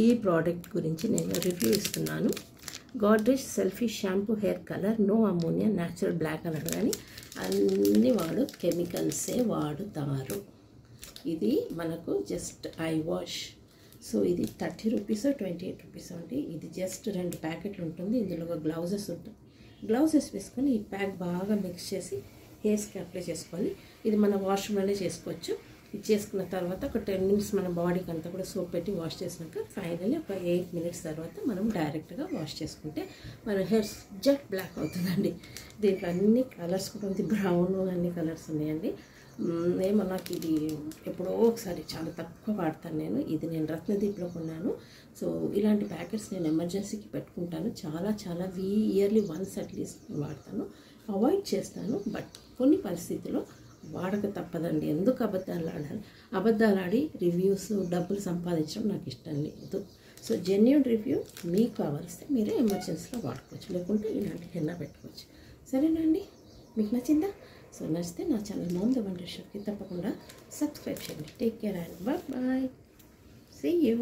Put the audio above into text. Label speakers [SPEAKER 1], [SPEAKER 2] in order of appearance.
[SPEAKER 1] ఈ ప్రోడక్ట్ గురించి నేను రివ్యూ ఇస్తున్నాను. Godrej selfie shampoo hair colour, no ammonia, natural black colour. కానీ అన్ని వాడు కెమికల్సే వాడుతారు. ఇది మనకు జస్ట్ ఐ వాష్. సో ఇది 30 రూపీస్ 28 రూపీస్ అండి. ఇది జస్ట్ 2 ప్యాకెట్లు ఉంటుంది. ఇందులో గ్లౌజెస్ ఉంటుంది. గ్లౌజెస్ వేసుకొని ఈ ప్యాక్ బాగా మిక్స్ చేసి హెయిర్స్కి అప్లై చేసుకోవాలి. ఇది మన వాష్రూమ్లోనే చేసుకోవచ్చు. ఇది చేసుకున్న తర్వాత ఒక 10 మినిట్స్ మన బాడీకి అంతా కూడా సోప్ పెట్టి వాష్ చేసినాక ఫైనల్లీ ఒక 8 మినిట్స్ తర్వాత మనం డైరెక్ట్గా వాష్ చేసుకుంటే మన హెయిర్స్ జెట్ బ్లాక్ అవుతుందండి. దీంట్లో అన్ని కలర్స్ కూడా ఉంది, బ్రౌన్ అన్ని కలర్స్ ఉన్నాయండి. ఏమో నాకు ఇది ఎప్పుడో ఒకసారి చాలా తక్కువ వాడతాను నేను. ఇది నేను రత్నదీప్లో కొన్నాను. సో ఇలాంటి ప్యాకెట్స్ నేను ఎమర్జెన్సీకి పెట్టుకుంటాను. చాలా ఇయర్లీ వన్స్ అట్లీస్ట్ వాడతాను. అవాయిడ్ చేస్తాను, బట్ కొన్ని పరిస్థితుల్లో వాడక తప్పదండి. ఎందుకు అబద్ధాలు ఆడి రివ్యూస్ డబ్బులు సంపాదించడం నాకు ఇష్టం లేదు. సో జెన్యూన్ రివ్యూ మీకు కావాల్స్తే మీరే ఎమర్జెన్సీలో వాడుకోవచ్చు, లేకుంటే ఇలాంటి హెన్నా పెట్టుకోవచ్చు. సరేనండి, మీకు నచ్చిందా? సో నచ్చితే నా ఛానల్ మామ్ ద వండర్ షోకి తప్పకుండా సబ్స్క్రైబ్ చేయండి. Take care and bye. See you.